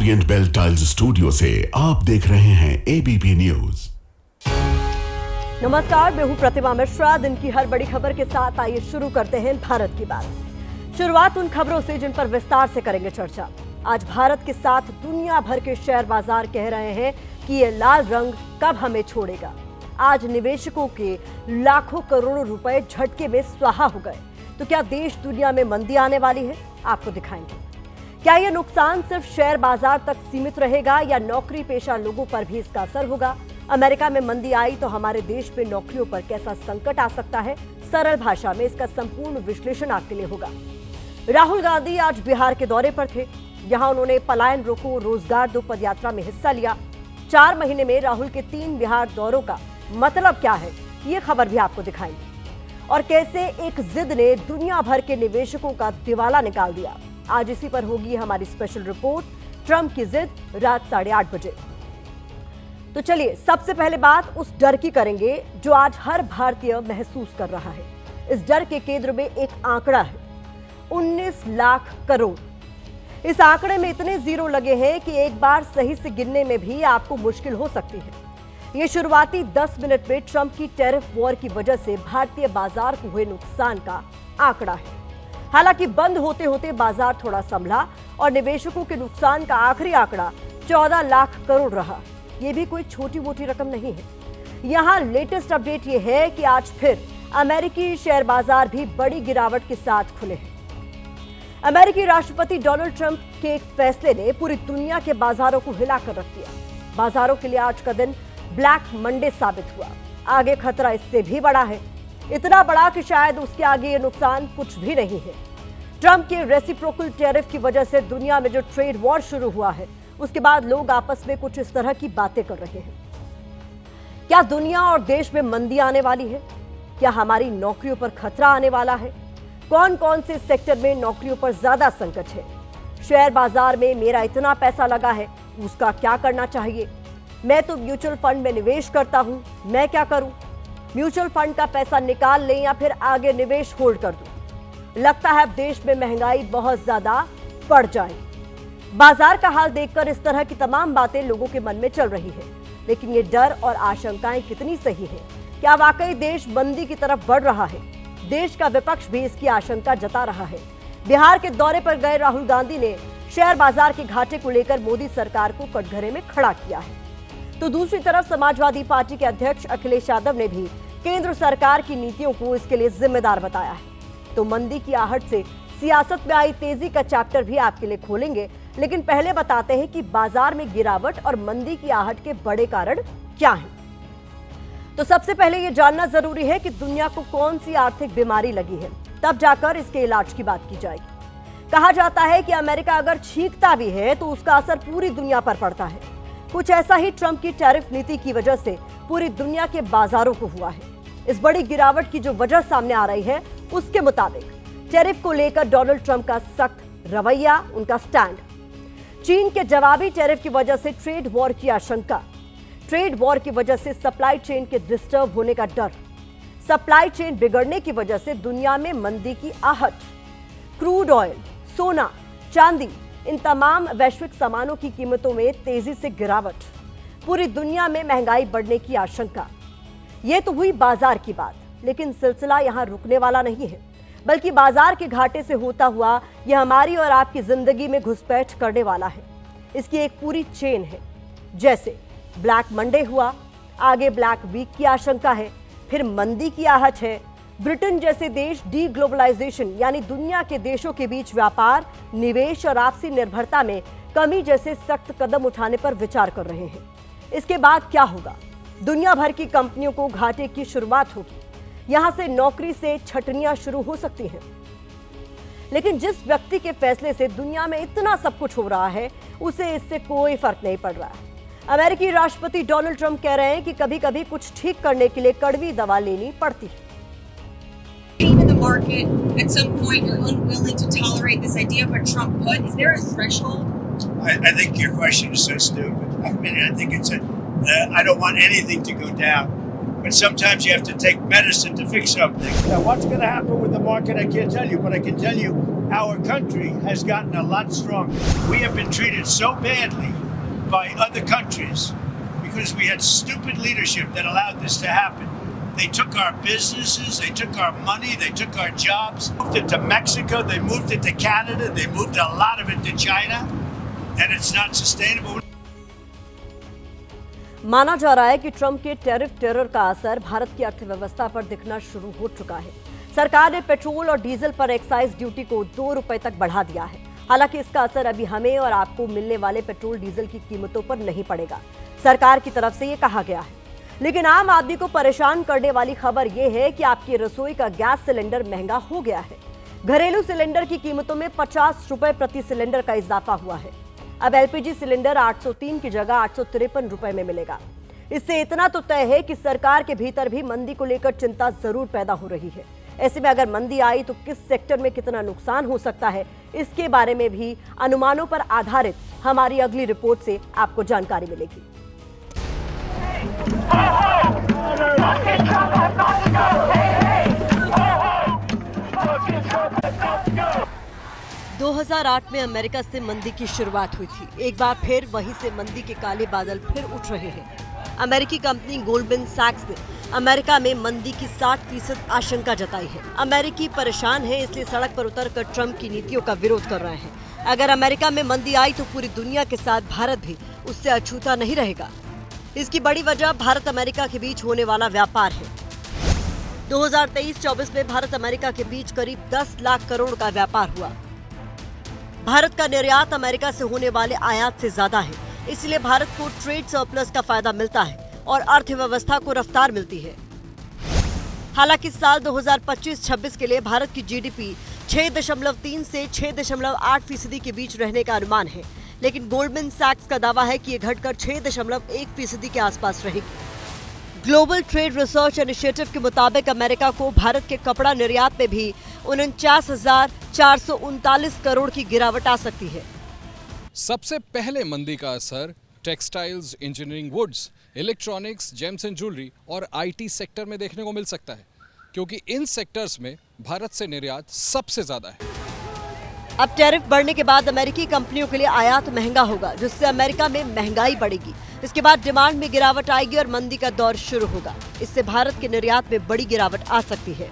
Orient bell tiles studio से आप देख रहे हैं एबीपी न्यूज। नमस्कार, मैं हूं प्रतिमा मिश्रा। दिन की हर बड़ी खबर के साथ आइए शुरू करते हैं भारत की बात। शुरुआत उन खबरों से जिन पर विस्तार से करेंगे चर्चा। आज भारत के साथ दुनिया भर के शेयर बाजार कह रहे हैं कि ये लाल रंग कब हमें छोड़ेगा। आज निवेशकों के लाखों करोड़ों रुपए झटके में स्वाहा हो गए। तो क्या देश दुनिया में मंदी आने वाली है? आपको दिखाएंगे। क्या यह नुकसान सिर्फ शेयर बाजार तक सीमित रहेगा या नौकरी पेशा लोगों पर भी इसका असर होगा? अमेरिका में मंदी आई तो हमारे देश में नौकरियों पर कैसा संकट आ सकता है? सरल भाषा में इसका संपूर्ण विश्लेषण आपके लिए होगा। राहुल गांधी आज बिहार के दौरे पर थे। यहां उन्होंने पलायन रोको रोजगार दो पदयात्रा में हिस्सा लिया। 4 महीने में राहुल के 3 बिहार दौरों का मतलब क्या है, ये खबर भी आपको दिखाएंगे। और कैसे एक जिद ने दुनिया भर के निवेशकों का दिवाला निकाल दिया। आज इसी पर होगी हमारी स्पेशल रिपोर्ट, ट्रंप की जिद, रात 8:30 बजे। तो चलिए सबसे पहले बात उस डर की करेंगे जो आज हर भारतीय महसूस कर रहा है। इस डर के केंद्र में एक आंकड़ा है, 19 लाख करोड़। इस आंकड़े में इतने जीरो लगे हैं कि एक बार सही से गिनने में भी आपको मुश्किल हो सकती है। यह शुरुआती 10 मिनट में ट्रंप की टैरिफ वॉर की वजह से भारतीय बाजार को हुए नुकसान का आंकड़ा है। हालांकि बंद होते होते बाजार थोड़ा संभला और निवेशकों के नुकसान का आखिरी आंकड़ा 14 लाख करोड़ रहा। यह भी कोई छोटी मोटी रकम नहीं है। यहां लेटेस्ट अपडेट यह है कि आज फिर अमेरिकी शेयर बाजार भी बड़ी गिरावट के साथ खुले हैं। अमेरिकी राष्ट्रपति डोनाल्ड ट्रंप के एक फैसले ने पूरी दुनिया के बाजारों को हिलाकर रख दिया। बाजारों के लिए आज का दिन ब्लैक मंडे साबित हुआ। आगे खतरा इससे भी बड़ा है, इतना बड़ा कि शायद उसके आगे ये नुकसान कुछ भी नहीं है। ट्रंप के रेसिप्रोकल टैरिफ की वजह से दुनिया में जो ट्रेड वॉर शुरू हुआ है, उसके बाद लोग आपस में कुछ इस तरह की बातें कर रहे हैं। क्या दुनिया और देश में मंदी आने वाली है? क्या हमारी नौकरियों पर खतरा आने वाला है? कौन कौन से सेक्टर में नौकरियों पर ज्यादा संकट है? शेयर बाजार में मेरा इतना पैसा लगा है, उसका क्या करना चाहिए? मैं तो म्यूचुअल फंड में निवेश करता हूं, मैं क्या करूं? म्यूचुअल फंड का पैसा निकाल लें या फिर आगे निवेश होल्ड कर दूं? लगता है अब देश में महंगाई बहुत ज्यादा बढ़ जाएगी। बाजार का हाल देखकर इस तरह की तमाम बातें लोगों के मन में चल रही है। लेकिन ये डर और आशंकाएं कितनी सही है? क्या वाकई देश मंदी की तरफ बढ़ रहा है? देश का विपक्ष भी इसकी आशंका जता रहा है। बिहार के दौरे पर गए राहुल गांधी ने शेयर बाजार के घाटे को लेकर मोदी सरकार को कटघरे में खड़ा किया है। तो दूसरी तरफ समाजवादी पार्टी के अध्यक्ष अखिलेश यादव ने भी केंद्र सरकार की नीतियों को इसके लिए जिम्मेदार बताया है। तो मंदी की आहट से सियासत में आई तेजी का चैप्टर भी आपके लिए खोलेंगे। लेकिन पहले बताते हैं कि बाजार में गिरावट और मंदी की आहट के बड़े कारण क्या हैं। तो सबसे पहले यह जानना जरूरी है कि दुनिया को कौन सी आर्थिक बीमारी लगी है, तब जाकर इसके इलाज की बात की जाएगी। कहा जाता है कि अमेरिका अगर छींकता भी है तो उसका असर पूरी दुनिया पर पड़ता है। कुछ ऐसा ही ट्रंप की टैरिफ नीति की वजह से पूरी दुनिया के बाजारों को हुआ है। इस बड़ी गिरावट की जो वजह सामने आ रही है, उसके मुताबिक टैरिफ को लेकर डोनाल्ड ट्रंप का सख्त रवैया, उनका स्टैंड, चीन के जवाबी टैरिफ की वजह से ट्रेड वॉर की आशंका, ट्रेड वॉर की वजह से सप्लाई चेन के डिस्टर्ब होने का डर, सप्लाई चेन बिगड़ने की वजह से दुनिया में मंदी की आहट, क्रूड ऑयल, सोना, चांदी, इन तमाम वैश्विक सामानों की कीमतों में तेजी से गिरावट, पूरी दुनिया में महंगाई बढ़ने की आशंका। यह तो हुई बाजार की बात, लेकिन सिलसिला यहां रुकने वाला नहीं है, बल्कि बाजार के घाटे से होता हुआ यह हमारी और आपकी जिंदगी में घुसपैठ करने वाला है। इसकी एक पूरी चेन है। जैसे ब्लैक मंडे हुआ, आगे ब्लैक वीक की आशंका है, फिर मंदी की आहट है। ब्रिटेन जैसे देश डी ग्लोबलाइजेशन यानी दुनिया के देशों के बीच व्यापार, निवेश और आपसी निर्भरता में कमी जैसे सख्त कदम उठाने पर विचार कर रहे हैं। इसके बाद क्या होगा? दुनिया भर की कंपनियों को घाटे की शुरुआत होगी। यहां से नौकरी से छटनियां शुरू हो सकती हैं। लेकिन जिस व्यक्ति के फैसले से दुनिया में इतना सब कुछ हो रहा है, उसे इससे कोई फर्क नहीं पड़ रहा है। अमेरिकी राष्ट्रपति डोनाल्ड ट्रंप कह रहे हैं कि कभी कभी कुछ ठीक करने के लिए कड़वी दवा लेनी पड़ती है। In the market, at some point, you're unwilling to tolerate this idea of a Trump put. Is there a threshold? I think your question is so stupid. I mean, I think it's I don't want anything to go down. but sometimes you have to take medicine to fix something. Now, what's going to happen with the market, I can't tell you, but I can tell you our country has gotten a lot stronger. We have been treated so badly by other countries because we had stupid leadership that allowed this to happen. They took our businesses, they took our money, they took our jobs, moved it to Mexico, they moved it to Canada, they moved a lot of it to China, and it's not sustainable. माना जा रहा है कि Trump के tariff terror का असर भारत की अर्थव्यवस्था पर दिखना शुरू हो चुका है। सरकार ने पेट्रोल और डीजल पर एक्साइज ड्यूटी को 2 रुपए तक बढ़ा दिया है। हालांकि इसका असर अभी हमें और आपको मिलने वाले पेट्रोल डीजल की कीमतों पर नहीं पड़ेगा, सरकार की तरफ से ये कहा गया है। लेकिन आम आदमी को परेशान करने वाली खबर यह है कि आपकी रसोई का गैस सिलेंडर महंगा हो गया है। घरेलू सिलेंडर की कीमतों में 50 रुपए प्रति सिलेंडर का इजाफा हुआ है। अब एलपीजी सिलेंडर 803 की जगह 853 रुपए में मिलेगा। इससे इतना तो तय है कि सरकार के भीतर भी मंदी को लेकर चिंता जरूर पैदा हो रही है। ऐसे में अगर मंदी आई तो किस सेक्टर में कितना नुकसान हो सकता है, इसके बारे में भी अनुमानों पर आधारित हमारी अगली रिपोर्ट से आपको जानकारी मिलेगी। 2008 में अमेरिका से मंदी की शुरुआत हुई थी। एक बार फिर वहीं से मंदी के काले बादल फिर उठ रहे हैं। अमेरिकी कंपनी गोल्डमैन सैक्स ने अमेरिका में मंदी की 60% आशंका जताई है। अमेरिकी परेशान है, इसलिए सड़क पर उतरकर ट्रंप की नीतियों का विरोध कर रहे हैं। अगर अमेरिका में मंदी आई तो पूरी दुनिया के साथ भारत भी उससे अछूता नहीं रहेगा। इसकी बड़ी वजह भारत अमेरिका के बीच होने वाला व्यापार है। 2023-24 में भारत अमेरिका के बीच करीब 10 लाख करोड़ का व्यापार हुआ। भारत का निर्यात अमेरिका से होने वाले आयात से ज्यादा है, इसलिए भारत को ट्रेड सरप्लस का फायदा मिलता है और अर्थव्यवस्था को रफ्तार मिलती है। हालांकि साल 2025-26 के लिए भारत की जीडीपी 6.3 से 6.8% के बीच रहने का अनुमान है, लेकिन गोल्डमैन सैक्स का दावा है कि ये घटकर 6.1% के आसपास रहेगी। ग्लोबल ट्रेड रिसर्च इनिशिएटिव के मुताबिक अमेरिका को भारत के कपड़ा निर्यात में भी 49,439 करोड़ की गिरावट आ सकती है। सबसे पहले मंदी का असर textiles, engineering, woods, electronics, gems and jewellery और आईटी सेक्टर में देखने को मिल सकता है, क्योंकि इन सेक्टर्स में भारत से निर्यात सबसे ज्यादा है। अब टैरिफ बढ़ने के बाद अमेरिकी कंपनियों के लिए आयात महंगा होगा, जिससे अमेरिका में महंगाई बढ़ेगी। इसके बाद डिमांड में गिरावट आएगी और मंदी का दौर शुरू होगा। इससे भारत के निर्यात में बड़ी गिरावट आ सकती है।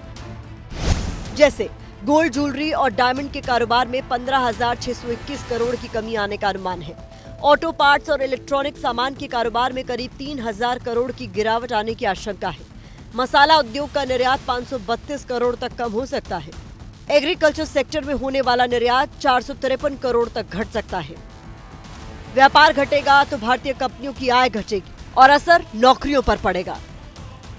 जैसे गोल्ड, ज्वेलरी और डायमंड के कारोबार में 15,621 करोड़ की कमी आने का अनुमान है। ऑटो पार्ट्स और इलेक्ट्रॉनिक सामान के कारोबार में करीब 3,000 करोड़ की गिरावट आने की आशंका है। मसाला उद्योग का निर्यात 532 करोड़ तक कम हो सकता है। एग्रीकल्चर सेक्टर में होने वाला निर्यात 453 करोड़ तक घट सकता है। व्यापार घटेगा तो भारतीय कंपनियों की आय घटेगी और असर नौकरियों पर पड़ेगा।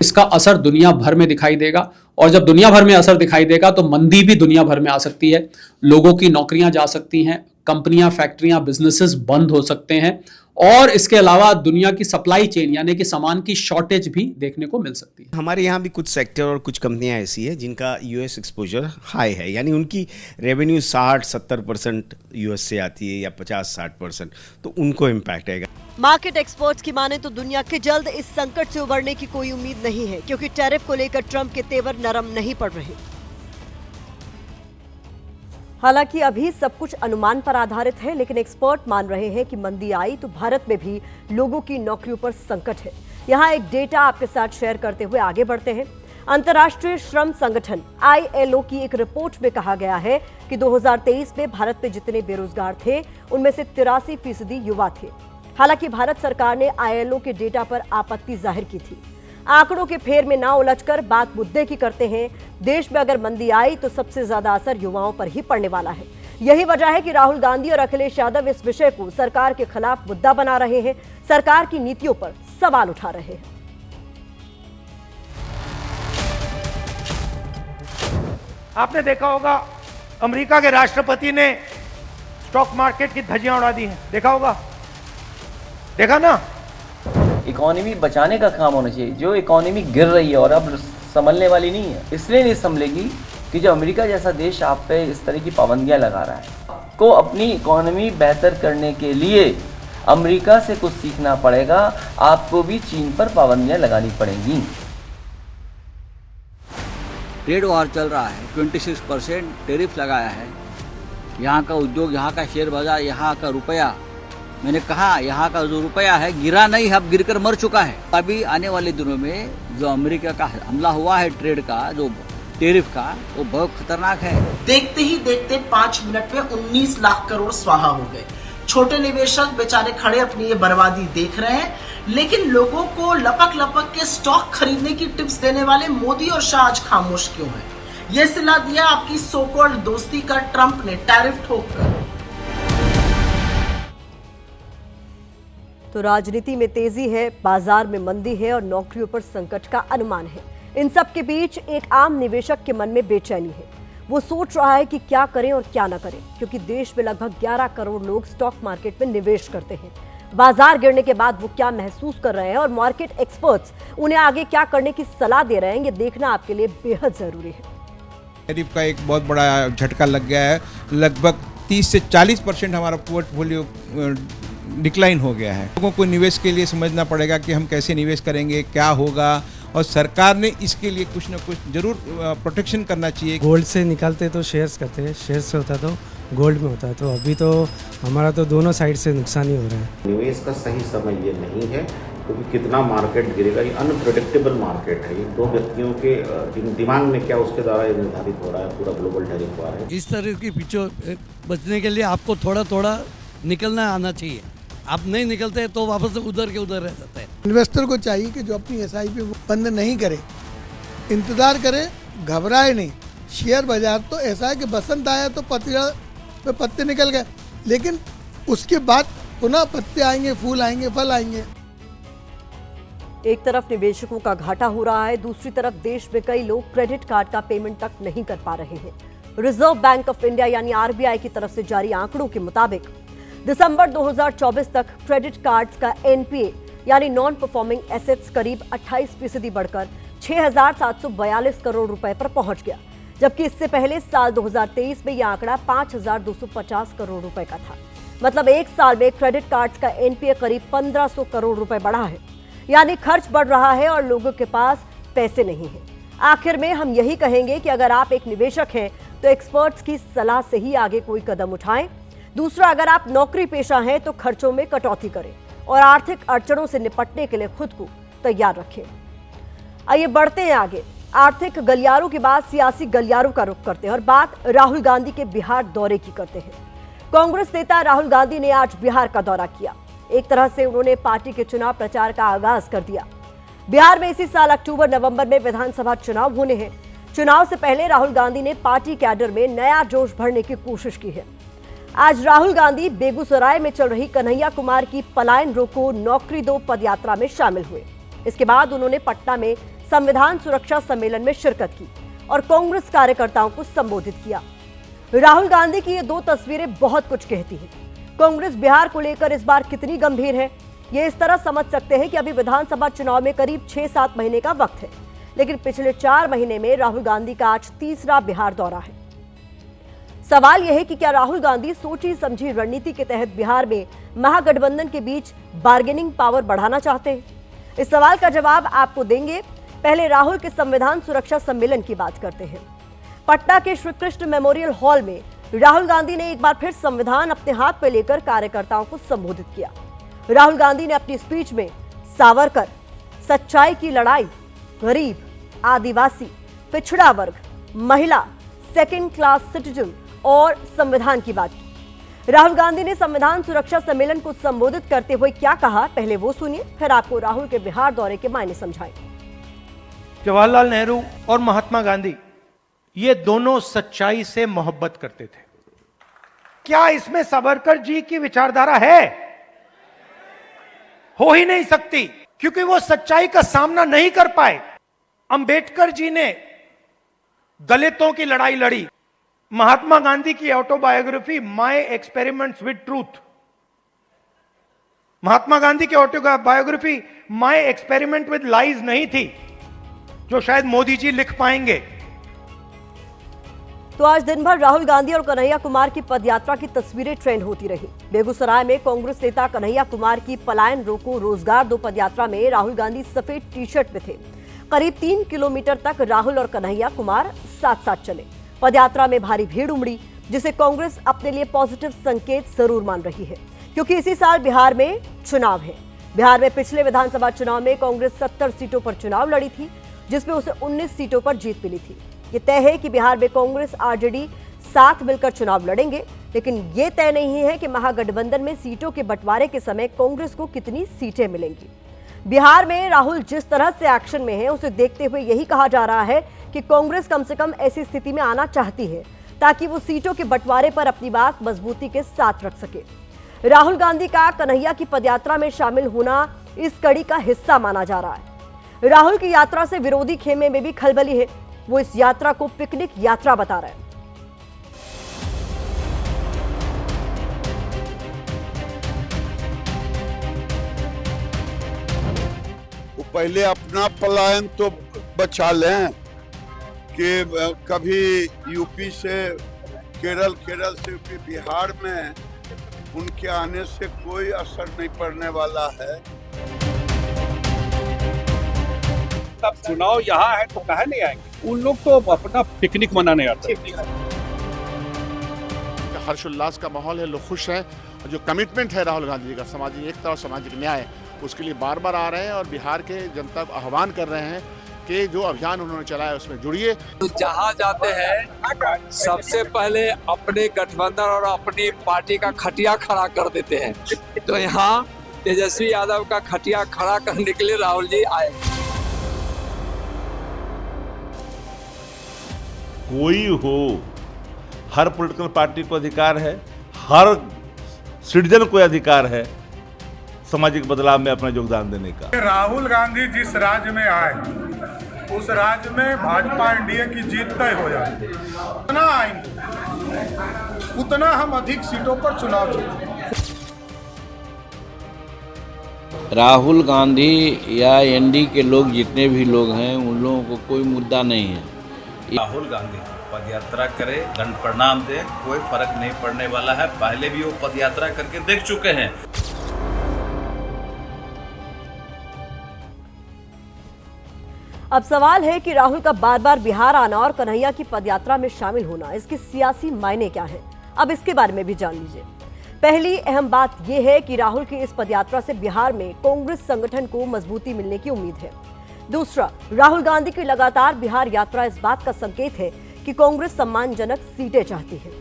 इसका असर दुनिया भर में दिखाई देगा, और जब दुनिया भर में असर दिखाई देगा तो मंदी भी दुनिया भर में आ सकती है। लोगों की नौकरियां जा सकती हैं, कंपनियां, फैक्ट्रियां, बिजनेसेस बंद हो सकते हैं, और इसके अलावा दुनिया की सप्लाई चेन यानी कि सामान की शॉर्टेज भी देखने को मिल सकती है। हमारे यहाँ भी कुछ सेक्टर और कुछ कंपनियां ऐसी है जिनका यूएस एक्सपोजर हाई है, यानी उनकी रेवेन्यू 60-70% यूएस से आती है या 50-60%, तो उनको इम्पैक्ट आएगा। मार्केट एक्सपर्ट्स की माने तो दुनिया के जल्द इस संकट से उबरने की कोई उम्मीद नहीं है, क्योंकि टैरिफ को लेकर ट्रंप के तेवर नरम नहीं पड़ रहे। हालांकि अभी सब कुछ अनुमान पर आधारित है, लेकिन एक्सपर्ट मान रहे हैं कि मंदी आई तो भारत में भी लोगों की नौकरियों पर संकट है। यहां एक डेटा आपके साथ शेयर करते हुए आगे बढ़ते हैं। अंतर्राष्ट्रीय श्रम संगठन ILO की एक रिपोर्ट में कहा गया है कि 2023 में भारत में जितने बेरोजगार थे उनमें से 83% युवा थे। हालांकि भारत सरकार ने ILO के डेटा पर आपत्ति जाहिर की थी। आंकड़ों के फेर में ना उलझकर बात मुद्दे की करते हैं। देश में अगर मंदी आई तो सबसे ज्यादा असर युवाओं पर ही पड़ने वाला है। यही वजह है कि राहुल गांधी और अखिलेश यादव इस विषय को सरकार के खिलाफ मुद्दा बना रहे हैं, सरकार की नीतियों पर सवाल उठा रहे हैं। आपने देखा होगा अमेरिका के राष्ट्रपति ने स्टॉक मार्केट की धज्जियां उड़ा दी हैं, देखा होगा, देखा ना। इकोनॉमी बचाने का काम होना चाहिए। जो इकोनॉमी गिर रही है और अब संभलने वाली नहीं है, इसलिए नहीं संभलेगी कि जो अमेरिका जैसा देश आप पे इस तरह की पाबंदियां लगा रहा है। आपको अपनी इकोनॉमी बेहतर करने के लिए अमेरिका से कुछ सीखना पड़ेगा। आपको भी चीन पर पाबंदियां लगानी पड़ेंगी। ट्रेड वॉर चल रहा है, 26% टैरिफ लगाया है। यहाँ का उद्योग, यहाँ का शेयर बाजार, यहाँ का रुपया, मैंने कहा यहाँ का जो रुपया है गिरा नहीं, अब गिरकर मर चुका है। अभी आने वाले दिनों में जो अमेरिका का हमला हुआ है ट्रेड का, जो टैरिफ का, वो बहुत खतरनाक है। देखते ही देखते 5 मिनट में 19 लाख करोड़ स्वाहा हो गए। छोटे निवेशक बेचारे खड़े अपनी ये बर्बादी देख रहे हैं, लेकिन लोगों को लपक लपक के स्टॉक खरीदने की टिप्स देने वाले मोदी और शाह आज खामोश क्यों हैं? ये सिला दिया आपकी सो कॉल्ड दोस्ती का ट्रंप ने टैरिफ ठोककर। तो राजनीति में तेजी है, बाजार में मंदी है और नौकरियों पर संकट का अनुमान है। इन सब के बीच एक आम निवेशक के मन में बेचैनी है। वो सोच रहा है कि क्या करें और क्या ना करें, क्योंकि देश में लगभग 11 करोड़ लोग स्टॉक मार्केट में निवेश करते हैं। बाजार गिरने के बाद वो क्या महसूस कर रहे हैं और मार्केट एक्सपर्ट्स उन्हें आगे क्या करने की सलाह दे रहे हैं, ये देखना आपके लिए बेहद जरूरी है। टैरिफ का एक बहुत बड़ा झटका लग गया है। लगभग 30 से 40% हमारा पोर्टफोलियो डिक्लाइन हो गया है। लोगों को निवेश के लिए समझना पड़ेगा कि हम कैसे निवेश करेंगे, क्या होगा, और सरकार ने इसके लिए कुछ ना कुछ जरूर प्रोटेक्शन करना चाहिए। गोल्ड से निकालते तो शेयर्स करते हैं, शेयर्स से होता तो गोल्ड में होता है, तो अभी तो हमारा तो दोनों साइड से नुकसान ही हो रहा है। निवेश का सही समय ये नहीं है, क्योंकि कितना मार्केट गिरेगा, ये अनप्रेडिक्टेबल मार्केट है। ये दो व्यक्तियों के दिमाग में क्या उसके द्वारा ये निर्धारित हो रहा है, पूरा ग्लोबल टैरिफ वार है। इस तरह की पीछे बचने के लिए आपको थोड़ा थोड़ा निकलना आना चाहिए। आप नहीं निकलते तो वापस उधर के उधर रह जाते हैं। इन्वेस्टर को चाहिए कि जो अपनी SIP बंद नहीं करे, इंतजार करे, घबराए नहीं। शेयर बाजार तो ऐसा है कि बसंत आया तो पतझड़ पे पत्ते निकल गए, लेकिन उसके बाद पुनः पत्ते आएंगे, फूल आएंगे, फल आएंगे। एक तरफ निवेशकों का घाटा हो रहा है, दूसरी तरफ देश में कई लोग क्रेडिट कार्ड का पेमेंट तक नहीं कर पा रहे हैं। रिजर्व बैंक ऑफ इंडिया यानी RBI की तरफ से जारी आंकड़ों के मुताबिक दिसंबर 2024 तक क्रेडिट कार्ड्स का NPA यानी नॉन परफॉर्मिंग एसेट्स करीब 28% बढ़कर 6,742 करोड़ रुपए पर पहुंच गया, जबकि इससे पहले साल 2023 में यह आंकड़ा 5,250 करोड़ रुपए का था। मतलब एक साल में क्रेडिट कार्ड्स का NPA करीब 1,500 करोड़ रुपए बढ़ा है, यानी खर्च बढ़ रहा है और लोगों के पास पैसे नहीं है। आखिर में हम यही कहेंगे कि अगर आप एक निवेशक हैं तो एक्सपर्ट्स की सलाह से ही आगे कोई कदम उठाएं। दूसरा, अगर आप नौकरी पेशा हैं तो खर्चों में कटौती करें और आर्थिक अड़चनों से निपटने के लिए खुद को तैयार रखें। आइए बढ़ते हैं आगे। आर्थिक गलियारों के बाद सियासी गलियारों का रुख करते हैं और बात राहुल गांधी के बिहार दौरे की करते हैं। कांग्रेस नेता राहुल गांधी ने आज बिहार का दौरा किया। एक तरह से उन्होंने पार्टी के चुनाव प्रचार का आगाज कर दिया। बिहार में इसी साल अक्टूबर-नवंबर में विधानसभा चुनाव होने हैं। चुनाव से पहले राहुल गांधी ने पार्टी कैडर में नया जोश भरने की कोशिश की है। आज राहुल गांधी बेगूसराय में चल रही कन्हैया कुमार की पलायन रोको नौकरी दो पदयात्रा में शामिल हुए। इसके बाद उन्होंने पटना में संविधान सुरक्षा सम्मेलन में शिरकत की और कांग्रेस कार्यकर्ताओं को संबोधित किया। राहुल गांधी की ये दो तस्वीरें बहुत कुछ कहती हैं। कांग्रेस बिहार को लेकर इस बार कितनी गंभीर है, ये इस तरह समझ सकते हैं कि अभी विधानसभा चुनाव में करीब 6-7 महीने का वक्त है, लेकिन पिछले 4 महीने में राहुल गांधी का आज तीसरा बिहार दौरा है। सवाल यह है कि क्या राहुल गांधी सोची समझी रणनीति के तहत बिहार में महागठबंधन के बीच बार्गेनिंग पावर बढ़ाना चाहते हैं? इस सवाल का जवाब आपको देंगे। पहले राहुल के संविधान सुरक्षा सम्मेलन की बात करते हैं। पटना के श्री कृष्ण मेमोरियल हॉल में राहुल गांधी ने एक बार फिर संविधान अपने हाथ में लेकर कार्यकर्ताओं को संबोधित किया। राहुल गांधी ने अपनी स्पीच में सावरकर, सच्चाई की लड़ाई, गरीब, आदिवासी, पिछड़ा वर्ग, महिला, सेकेंड क्लास सिटीजन और संविधान की बात की। राहुल गांधी ने संविधान सुरक्षा सम्मेलन को संबोधित करते हुए क्या कहा, पहले वो सुनिए, फिर आपको राहुल के बिहार दौरे के मायने समझाएं। जवाहरलाल नेहरू और महात्मा गांधी ये दोनों सच्चाई से मोहब्बत करते थे। क्या इसमें सावरकर जी की विचारधारा है? हो ही नहीं सकती, क्योंकि वो सच्चाई का सामना नहीं कर पाए। अंबेडकर जी ने दलितों की लड़ाई लड़ी। महात्मा गांधी की autobiography my experiments with truth, Mahatma Gandhi की autobiography my experiment with lies नहीं थी, जो शायद मोदी जी लिख पाएंगे। तो आज दिन भर राहुल गांधी और कन्हैया कुमार की पदयात्रा की तस्वीरें ट्रेंड होती रही। बेगूसराय में कांग्रेस नेता कन्हैया कुमार की पलायन रोको रोजगार दो पदयात्रा में राहुल गांधी सफेद टी-शर्ट में थे। करीब 3 किलोमीटर तक राहुल और कन्हैया कुमार साथ साथ चले। पदयात्रा में भारी भीड़ उमड़ी, जिसे कांग्रेस अपने लिए पॉजिटिव संकेत जरूर मान रही है, क्योंकि इसी साल बिहार में चुनाव है। बिहार में पिछले विधानसभा चुनाव में कांग्रेस 70 सीटों पर चुनाव लड़ी थी, जिसमें उसे 19 सीटों पर जीत मिली थी। ये तय है कि बिहार में कांग्रेस आरजेडी साथ मिलकर चुनाव लड़ेंगे, लेकिन ये तय नहीं है कि महागठबंधन में सीटों के बंटवारे के समय कांग्रेस को कितनी सीटें मिलेंगी। बिहार में राहुल जिस तरह से एक्शन में है, उसे देखते हुए यही कहा जा रहा है कि कांग्रेस कम से कम ऐसी स्थिति में आना चाहती है ताकि वो सीटों के बंटवारे पर अपनी बात मजबूती के साथ रख सके। राहुल गांधी का कन्हैया की पदयात्रा में शामिल होना इस कड़ी का हिस्सा माना जा रहा है। राहुल की यात्रा से विरोधी खेमे में भी खलबली है। वो इस यात्रा को पिकनिक यात्रा बता रहे हैं। वो पहले अपना पलायन तो बचा लें कि कभी यूपी से केरल, केरल से बिहार में उनके आने से कोई असर नहीं पड़ने वाला है। अब चुनाव यहाँ है तो कहाँ नहीं आएंगे? उन लोग तो अपना पिकनिक मनाने आते हैं। हर्षोल्लास का माहौल है, लोग खुश हैं। जो कमिटमेंट है राहुल गांधी जी का सामाजिक एकता और सामाजिक न्याय, उसके लिए बार बार आ रहे हैं और बिहार के जनता को आह्वान कर रहे हैं कि जो अभियान उन्होंने चलाया उसमें जुड़िए। तो जहाँ जाते हैं सबसे पहले अपने गठबंधन और अपनी पार्टी का खटिया खड़ा कर देते हैं, तो यहाँ तेजस्वी यादव का खटिया खड़ा करने के लिए राहुल जी आए। कोई हो, हर पॉलिटिकल पार्टी को अधिकार है, हर सिटीजन को अधिकार है सामाजिक बदलाव में अपना योगदान देने का। राहुल गांधी जिस राज्य में आए उस राज्य में भाजपा एनडीए की जीत तय हो जाए। उतना आएंगे उतना हम अधिक सीटों पर चुनाव जीतेंगे। राहुल गांधी या एनडीए के लोग जितने भी लोग हैं उन लोगों को कोई मुद्दा नहीं है। राहुल गांधी पदयात्रा करे, दंड प्रणाम दे, कोई फर्क नहीं पड़ने वाला है। पहले भी वो पदयात्रा करके देख चुके हैं। अब सवाल है कि राहुल का बार बार बिहार आना और कन्हैया की पदयात्रा में शामिल होना, इसके सियासी मायने क्या हैं? अब इसके बारे में भी जान लीजिए। पहली अहम बात यह है कि राहुल की इस पदयात्रा से बिहार में कांग्रेस संगठन को मजबूती मिलने की उम्मीद है। दूसरा, राहुल गांधी की लगातार बिहार यात्रा इस बात का संकेत है कि कांग्रेस सम्मानजनक सीटें चाहती है।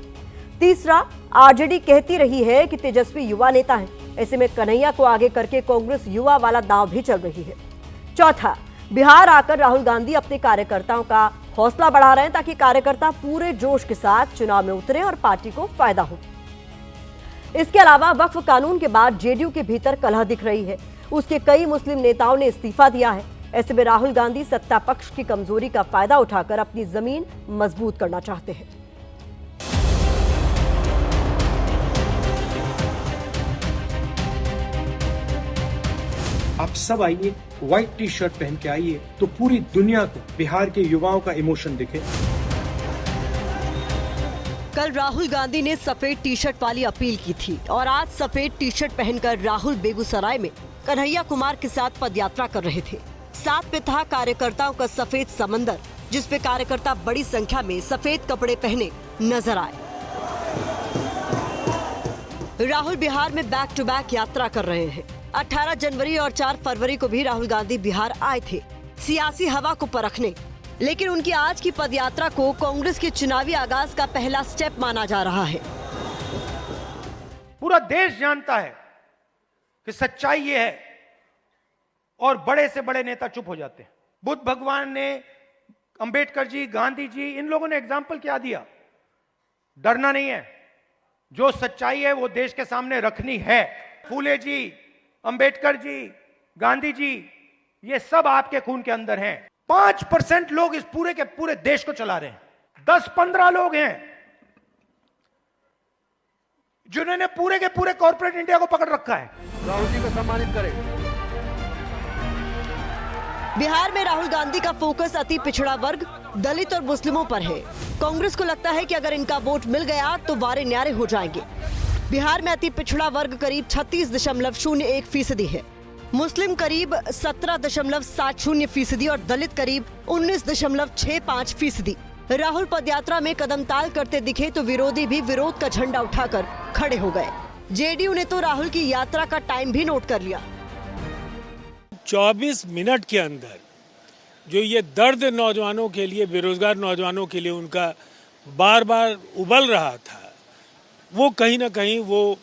तीसरा, आरजेडी कहती रही है कि तेजस्वी युवा नेता है, ऐसे में कन्हैया को आगे करके कांग्रेस युवा वाला दांव भी चल रही है। चौथा, बिहार आकर राहुल गांधी अपने कार्यकर्ताओं का हौसला बढ़ा रहे हैं ताकि कार्यकर्ता पूरे जोश के साथ चुनाव में उतरे और पार्टी को फायदा हो। इसके अलावा वक्फ कानून के बाद जेडीयू के भीतर कलह दिख रही है। उसके कई मुस्लिम नेताओं ने इस्तीफा दिया है। ऐसे में राहुल गांधी सत्ता पक्ष की कमजोरी का फायदा उठाकर अपनी जमीन मजबूत करना चाहते हैं। आप सब आइए, व्हाइट टी शर्ट पहन के आइए, तो पूरी दुनिया को बिहार के युवाओं का इमोशन दिखे। कल राहुल गांधी ने सफेद टी शर्ट वाली अपील की थी और आज सफेद टी शर्ट पहनकर राहुल बेगूसराय में कन्हैया कुमार के साथ पदयात्रा कर रहे थे। साथ में था कार्यकर्ताओं का सफेद समंदर, जिसपे कार्यकर्ता बड़ी संख्या में सफेद कपड़े पहने नजर आए। राहुल बिहार में बैक टू बैक यात्रा कर रहे हैं। 18 जनवरी और 4 फरवरी को भी राहुल गांधी बिहार आए थे सियासी हवा को परखने, लेकिन उनकी आज की पदयात्रा को कांग्रेस के चुनावी आगाज का पहला स्टेप माना जा रहा है। पूरा देश जानता है कि सच्चाई ये है और बड़े से बड़े नेता चुप हो जाते हैं। बुद्ध भगवान ने, अंबेडकर जी, गांधी जी, इन लोगों ने एग्जाम्पल क्या दिया? डरना नहीं है, जो सच्चाई है वो देश के सामने रखनी है। फूले जी, अंबेडकर जी, गांधी जी, ये सब आपके खून के अंदर हैं। 5% लोग इस पूरे के पूरे देश को चला रहे हैं। 10-15 लोग हैं जिन्होंने पूरे के पूरे कॉर्पोरेट इंडिया को पकड़ रखा है। राहुल जी को सम्मानित करें। बिहार में राहुल गांधी का फोकस अति पिछड़ा वर्ग, दलित और मुस्लिमों पर है। कांग्रेस को लगता है कि अगर इनका वोट मिल गया तो वारे न्यारे हो जाएंगे। बिहार में अति पिछड़ा वर्ग करीब 36.01% है। मुस्लिम करीब 17.70% और दलित करीब 19.65%। राहुल पदयात्रा में कदम ताल करते दिखे तो विरोधी भी विरोध का झंडा उठाकर खड़े हो गए। जेडीयू ने तो राहुल की यात्रा का टाइम भी नोट कर लिया। 24 मिनट के अंदर जो ये दर्द नौजवानों के लिए, बेरोजगार नौजवानों के लिए उनका बार बार उबल रहा था, वो कहीं ना कहीं वो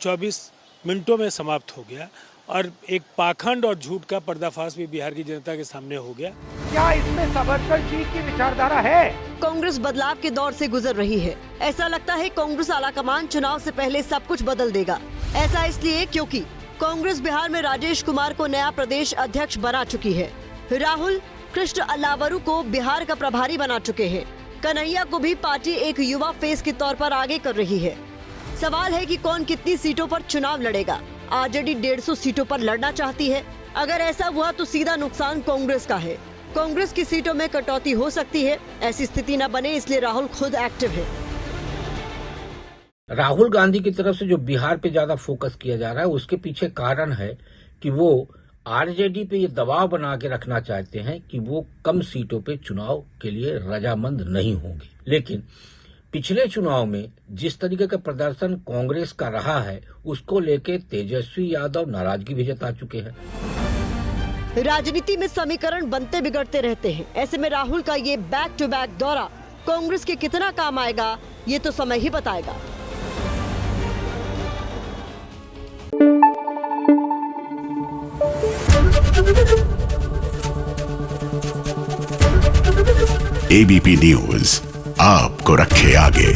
24 मिनटों में समाप्त हो गया और एक पाखंड और झूठ का पर्दाफाश भी बिहार की जनता के सामने हो गया। क्या इसमें सावरकर जी की विचारधारा है? कांग्रेस बदलाव के दौर से गुजर रही है। ऐसा लगता है कांग्रेस आलाकमान चुनाव से पहले सब कुछ बदल देगा। ऐसा इसलिए क्योंकि कांग्रेस बिहार में राजेश कुमार को नया प्रदेश अध्यक्ष बना चुकी है। राहुल कृष्ण अल्लावरू को बिहार का प्रभारी बना चुके हैं। कन्हैया को भी पार्टी एक युवा फेस के तौर पर आगे कर रही है। सवाल है कि कौन कितनी सीटों पर चुनाव लड़ेगा। आरजेडी 150 सीटों पर लड़ना चाहती है। अगर ऐसा हुआ तो सीधा नुकसान कांग्रेस का है। कांग्रेस की सीटों में कटौती हो सकती है। ऐसी स्थिति न बने इसलिए राहुल खुद एक्टिव है। राहुल गांधी की तरफ से जो बिहार पे ज्यादा फोकस किया जा रहा है, उसके पीछे कारण है कि वो आरजेडी पे ये दबाव बना के रखना चाहते हैं कि वो कम सीटों पे चुनाव के लिए रजामंद नहीं होंगे। लेकिन पिछले चुनाव में जिस तरीके का प्रदर्शन कांग्रेस का रहा है, उसको लेके तेजस्वी यादव नाराजगी भी जता चुके हैं। राजनीति में समीकरण बनते बिगड़ते रहते हैं। ऐसे में राहुल का ये बैक टू बैक दौरा कांग्रेस के कितना काम आएगा, ये तो समय ही बताएगा। एबीपी न्यूज आपको रखे आगे।